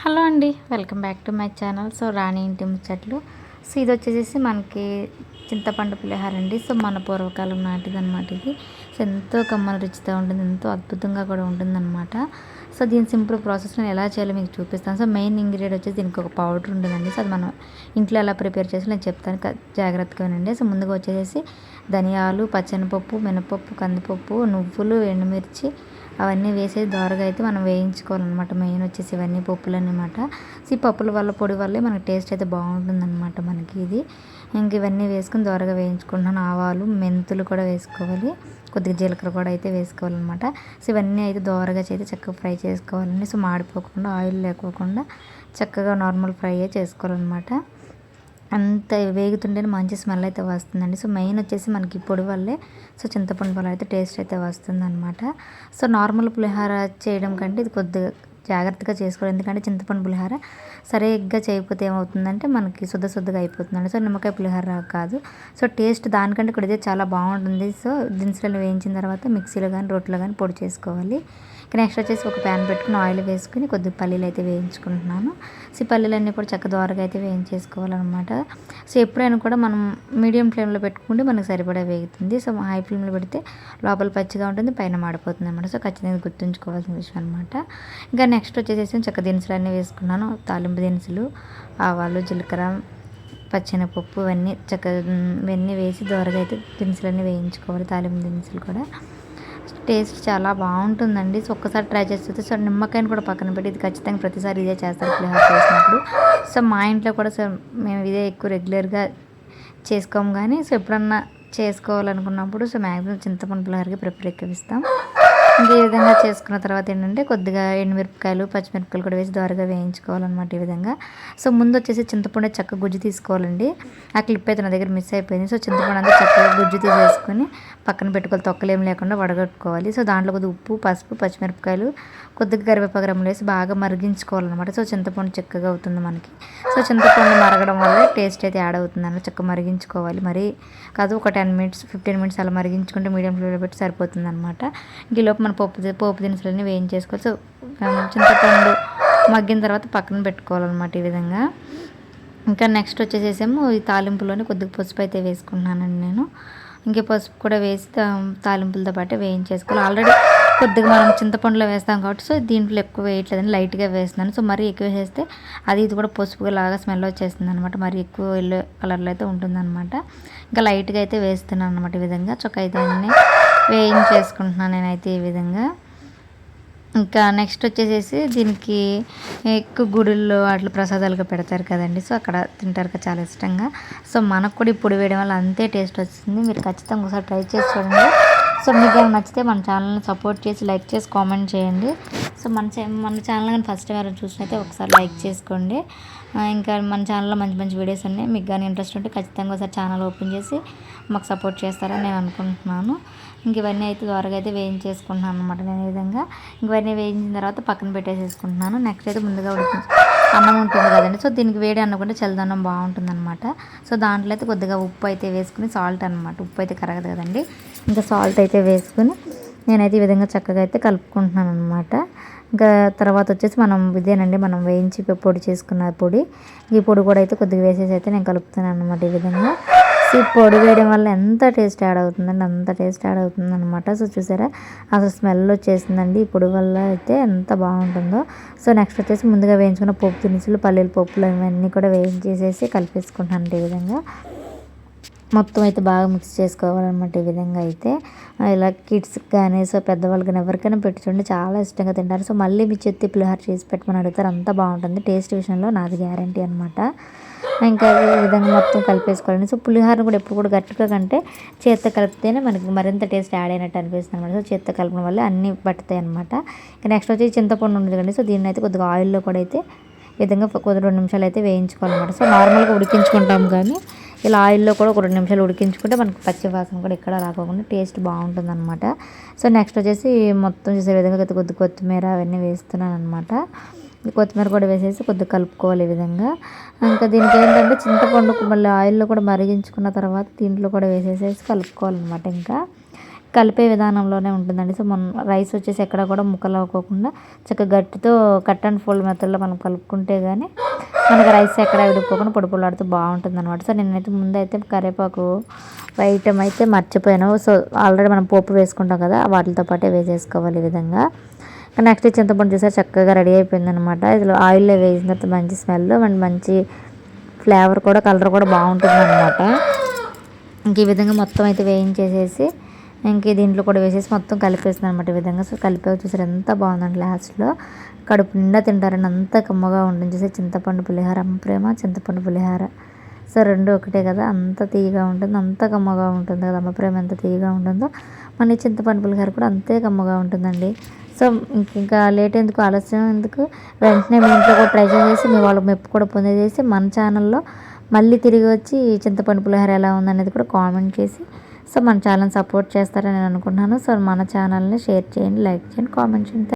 Hello అండి, welcome back to my channel. So Rani Inti Muchatlu. So ఇది వచ్చేసి మనకి చింతపండు పులిహోర అండి. సో మన పూర్వకాలం నాటిది అనమాట ఇది. సో ఎంతో కమ్మని రుచితో ఉంటుంది, ఎంతో అద్భుతంగా కూడా ఉంటుందన్నమాట. సో దీని సింపుల్ ప్రాసెస్ నేను ఎలా చేయాలో మీకు చూపిస్తాను. సో మెయిన్ ఇంగ్రీడియంట్ వచ్చేసి దీనికి ఒక పౌడర్ ఉంటుందండి. సో అది మనం ఇంట్లో ఎలా ప్రిపేర్ చేసి నేను చెప్తాను, జాగ్రత్తగా వినండి. సో ముందుగా వచ్చేసి ధనియాలు, పచ్చెనపప్పు, మినపప్పు, కందిపప్పు, నువ్వులు, ఎండుమిర్చి అవన్నీ వేసేసి దోరగా అయితే మనం వేయించుకోవాలన్నమాట. మెయిన్ వచ్చేసి ఇవన్నీ పప్పులు అన్నమాట. సో ఈ పప్పుల వల్ల పొడి వల్లే మనకి టేస్ట్ అయితే బాగుంటుందన్నమాట మనకి ఇది. ఇంక ఇవన్నీ వేసుకుని దోరగా వేయించుకుంటున్నాను. ఆవాలు, మెంతులు కూడా వేసుకోవాలి, కొద్దిగా జీలకర్ర కూడా అయితే వేసుకోవాలన్నమాట. సో ఇవన్నీ అయితే దోరగా చేసి చక్కగా ఫ్రై చేసుకోవాలండి. సో మాడిపోకుండా, ఆయిల్ లేకోకుండా చక్కగా నార్మల్ ఫ్రై చేసుకోవాలన్నమాట. అంత వేగుతుంటేనే మంచి స్మెల్ అయితే వస్తుందండి. సో మెయిన్ వచ్చేసి మనకి పొడి వల్లే సో చింతపండు వల్ల అయితే టేస్ట్ అయితే వస్తుందన్నమాట. సో నార్మల్ పులిహోర చేయడం కంటే ఇది కొద్దిగా జాగ్రత్తగా చేసుకోవాలి. ఎందుకంటే చింతపండు పులిహోర సరిగ్గా చేయకపోతే ఏమవుతుందంటే మనకి శుద్ధగా అయిపోతుందండి. సో నిమ్మకాయ పులిహోర కాదు. సో టేస్ట్ దానికంటే కూడా ఇదే చాలా బాగుంటుంది. సో దినుసులను వేయించిన తర్వాత మిక్సీలో కానీ రోట్లో కానీ పొడి చేసుకోవాలి. నెక్స్ట్ వచ్చేసి ఒక ప్యాన్ పెట్టుకుని ఆయిల్ వేసుకుని కొద్దిగా పల్లీలు అయితే వేయించుకుంటున్నాను. సో పల్లీలన్నీ కూడా చక్క దోరగా అయితే వేయించేసుకోవాలన్నమాట. సో ఎప్పుడైనా కూడా మనం మీడియం ఫ్లేమ్లో పెట్టుకుంటే మనకు సరిపడా వేగుతుంది. సో హై ఫ్లేమ్లో పెడితే లోపల పచ్చిగా ఉంటుంది, పైన మాడిపోతుంది అనమాట. సో ఖచ్చితంగా గుర్తుంచుకోవాల్సిన విషయం అనమాట. ఇంకా నెక్స్ట్ వచ్చేసి చక్క దినుసులు అన్నీ వేసుకున్నాను. తాలింపు దినుసులు, ఆవాలు, జీలకర్ర, పచ్చెనపప్పు ఇవన్నీ వేసి దోరగా అయితే దినుసులన్నీ వేయించుకోవాలి. తాలింపు దినుసులు కూడా టేస్ట్ చాలా బాగుంటుందండి. సో ఒక్కసారి ట్రై చేసి చూస్తే. సో నిమ్మకాయని కూడా పక్కన పెట్టి ఇది ఖచ్చితంగా ప్రతిసారి ఇదే చేస్తారు పులిహోర చేసినప్పుడు. సో మా ఇంట్లో కూడా సో మేము ఇదే ఎక్కువ రెగ్యులర్గా చేసుకోము, కానీ సో ఎప్పుడన్నా చేసుకోవాలనుకున్నప్పుడు సో మ్యాక్సిమం చింతపండు పులిహోరకి ప్రిపేర్ ఎక్కువ ఇస్తాం. ఇంకా ఈ విధంగా చేసుకున్న తర్వాత ఏంటంటే కొద్దిగా ఎండుమిరపకాయలు, పచ్చిమిరపకాయలు కూడా వేసి దోరగా వేయించుకోవాలన్నమాట ఈ విధంగా. సో ముందు వచ్చేసి చింతపండు చక్క గుజ్జు తీసుకోవాలండి. ఆ క్లిప్ అయితే నా దగ్గర మిస్ అయిపోయింది. సో చింతపండు అంతా చక్కగా గుజ్జు తీసేసుకొని పక్కన పెట్టుకోవాలి, తొక్కలేం లేకుండా వడగట్టుకోవాలి. సో దాంట్లో కొద్దిగా ఉప్పు, పసుపు, పచ్చిమిరపకాయలు, కొద్దిగా కరివేపాకు రమ్మలు వేసి బాగా మరిగించుకోవాలన్నమాట. సో చింతపండు చక్కగా అవుతుంది మనకి. సో చింతపండు మరగడం వల్ల టేస్ట్ అయితే యాడ్ అవుతుంది అన్నమాట. చక్కగా మరిగించుకోవాలి. మరి కాదు ఒక 10 మినిట్స్ 15 మినిట్స్ అలా మరిగించుకుంటే మీడియం ఫ్లేమ్లో పెట్టి సరిపోతుంది అనమాట. ఈలోపు మన పోపు దినుసులన్నీ వేయించేసుకోవాలి. సో చింతపండు మగ్గిన తర్వాత పక్కన పెట్టుకోవాలన్నమాట ఈ విధంగా. ఇంకా నెక్స్ట్ వచ్చేసేమో ఈ తాలింపులోనే కొద్దిగా పసుపు అయితే వేసుకుంటున్నానండి నేను. ఇంకే పసుపు కూడా వేసి తాలింపులతో పాటు వేయించేసుకోవాలి. ఆల్రెడీ కొద్దిగా మనం చింతపండులో వేస్తాం కాబట్టి సో దీంట్లో ఎక్కువ వేయట్లేదని లైట్గా వేస్తున్నాను. సో మరీ ఎక్కువ వేస్తే ఇది కూడా పసుపుగా లాగా స్మెల్ వచ్చేస్తుంది అనమాట. మరి ఎక్కువ ఎల్లో కలర్లో అయితే ఉంటుందన్నమాట. ఇంకా లైట్గా అయితే వేస్తున్నాను అనమాట. ఈ విధంగా చొక్క అయితే అన్నీ వేయించేసుకుంటున్నాను నేనైతే ఈ విధంగా. ఇంకా నెక్స్ట్ వచ్చేసేసి దీనికి ఎక్కువ గుడుల్లో అట్లా ప్రసాదాలుగా పెడతారు కదండి. సో అక్కడ తింటారు కదా చాలా ఇష్టంగా. సో మనకు కూడా ఇప్పుడు వేయడం వల్ల అంతే టేస్ట్ వస్తుంది. మీరు ఖచ్చితంగా ఒకసారి ట్రై చేసి చూడండి. సో మీకు ఏమైనా నచ్చితే మన ఛానల్ని సపోర్ట్ చేసి లైక్ చేసి కామెంట్ చేయండి. సో మన ఛానల్ కానీ ఫస్ట్ ఎవరైనా చూసినైతే ఒకసారి లైక్ చేసుకోండి. ఇంకా మన ఛానల్లో మంచి మంచి వీడియోస్ ఉన్నాయి. మీకు కానీ ఇంట్రెస్ట్ ఉంటే ఖచ్చితంగా ఒకసారి ఛానల్ ఓపెన్ చేసి మాకు సపోర్ట్ చేస్తారని నేను అనుకుంటున్నాను. ఇంక ఇవన్నీ అయితే త్వరగా అయితే వేయించేసుకుంటున్నాను అనమాట నేను ఈ విధంగా. ఇవన్నీ వేయించిన తర్వాత పక్కన పెట్టేసేసుకుంటున్నాను. నెక్స్ట్ అయితే ముందుగా అన్నం ఉంటుంది కదండి. సో దీనికి వేడి అనుకుంటే చల్లదన్నం బాగుంటుంది అనమాట. సో దాంట్లో అయితే కొద్దిగా ఉప్పు అయితే వేసుకుని, సాల్ట్ అనమాట, ఉప్పు అయితే కరగదు కదండి, ఇంకా సాల్ట్ అయితే వేసుకుని నేనైతే ఈ విధంగా చక్కగా అయితే కలుపుకుంటున్నాను అనమాట. ఇంకా తర్వాత వచ్చేసి ఇదేనండి మనం వేయించి పొడి చేసుకున్న పొడి. ఈ పొడి కూడా అయితే కొద్దిగా వేసేసి అయితే నేను కలుపుతున్నాను అనమాట ఈ విధంగా. సో పొడి వేయడం వల్ల ఎంత టేస్ట్ యాడ్ అవుతుందండి, అంత టేస్ట్ యాడ్ అవుతుంది అనమాట. సో చూసారా అసలు స్మెల్ వచ్చేసిందండి ఈ పొడి వల్ల అయితే ఎంత బాగుంటుందో. సో నెక్స్ట్ వచ్చేసి ముందుగా వేయించుకున్న పోపు దినుసులు, పల్లీల పప్పులు ఇవన్నీ కూడా వేయించేసేసి కలిపేసుకుంటాను ఈ విధంగా. మొత్తం అయితే బాగా మిక్స్ చేసుకోవాలన్నమాట ఈ విధంగా అయితే. ఇలా కిడ్స్కి కానీ సో పెద్దవాళ్ళకి కానీ ఎవరికైనా పెట్టి చూడండి, చాలా ఇష్టంగా తింటారు. సో మళ్ళీ మీ చేతి పులిహోర చేసి పెట్టమని అడుగుతారు, అంత బాగుంటుంది. టేస్ట్ విషయంలో నాది గ్యారంటీ అనమాట. ఇంకా ఈ విధంగా మొత్తం కలిపేసుకోవాలండి. సో పులిహోర కూడా ఎప్పుడు కూడా గట్టిగా కంటే చేత్తో కలిపితేనే మనకి మరింత టేస్ట్ యాడ్ అయినట్టు అనిపిస్తుంది అనమాట. సో చేత్తో కలపడం వల్ల అన్నీ పట్టుతాయి అనమాట. ఇంకా నెక్స్ట్ వచ్చి చింతపండు ఉంటుంది కండి. సో దీన్ని అయితే కొద్దిగా ఆయిల్లో కూడా అయితే ఈ విధంగా కొద్ది 2 నిమిషాలు అయితే వేయించుకోవాలన్నమాట. సో నార్మల్గా ఉడికించుకుంటాం, కానీ ఇలా ఆయిల్లో కూడా ఒక 2 నిమిషాలు ఉడికించుకుంటే మనకి పచ్చి వాసన కూడా ఎక్కడ రాకోకుండా టేస్ట్ బాగుంటుంది అనమాట. సో నెక్స్ట్ వచ్చేసి మొత్తం చేసే విధంగా కొద్ది కొత్తిమీర అవన్నీ వేస్తున్నాను అనమాట. కొత్తిమీర కూడా వేసేసి కొద్దిగా కలుపుకోవాలి ఈ విధంగా. ఇంకా దీనికి ఏంటంటే చింతపండు మళ్ళీ ఆయిల్లో కూడా మరిగించుకున్న తర్వాత దీంట్లో కూడా వేసేసేసి కలుపుకోవాలన్నమాట. ఇంకా కలిపే విధానంలోనే ఉంటుందండి. సో మనం రైస్ వచ్చేసి ఎక్కడ కూడా ముక్కలు అవ్వకోకుండా చక్కగా గట్టితో కట్ అండ్ ఫోల్డ్ మెథడ్లో మనం కలుపుకుంటే కానీ మనకి రైస్ ఎక్కడ విడిపోకుండా పొడి పొడిలాడుతూ బాగుంటుంది అనమాట. సో నేనైతే ముందైతే కరివేపాకు వేయటం అయితే మర్చిపోయాను. సో ఆల్రెడీ మనం పోపు వేసుకుంటాం కదా, వాటితో పాటే వేసేసుకోవాలి ఈ విధంగా. నెక్స్ట్ చింతపండు చూసారు చక్కగా రెడీ అయిపోయింది అనమాట. ఇందులో ఆయిల్లో వేసిన తర్వాత మంచి స్మెల్ అండ్ మంచి ఫ్లేవర్ కూడా, కలర్ కూడా బాగుంటుంది అనమాట. ఇంక ఈ విధంగా మొత్తం అయితే వేయించేసేసి ఇంక దీంట్లో కూడా వేసేసి మొత్తం కలిపేస్తుంది అనమాట ఈ విధంగా. సో కలిపి చూసారు ఎంత బాగుందండి. లాస్ట్లో కడుపు నిండా తింటారండి, అంత కమ్మగా ఉంటుంది. చూసి చింతపండు పులిహార, అమ్మ ప్రేమ చింతపండు పులిహార. సో రెండు ఒకటే కదా, అంత తీయగా ఉంటుంది, అంత కమ్మగా ఉంటుంది కదా. అమ్మ ప్రేమ ఎంత తీయగా ఉంటుందో మన చింతపండు పులిహార కూడా అంతే కమ్మగా ఉంటుందండి. సో ఇంకా లేట్ ఎందుకు, ఆలస్యం ఎందుకు, వెంటనే మీ ఇంట్లో కూడా ట్రై చేసేసి మీ వాళ్ళకి మెప్పు కూడా పొందేసేసి మన ఛానల్లో మళ్ళీ తిరిగి వచ్చి చింతపండు పులిహార ఎలా ఉందనేది కూడా కామెంట్ చేసి సో మన ఛానల్ సపోర్ట్ చేస్తారని నేను అనుకుంటున్నాను. సో మన ఛానల్ని షేర్ చేయండి, లైక్ చేయండి, కామెంట్ చేయండి.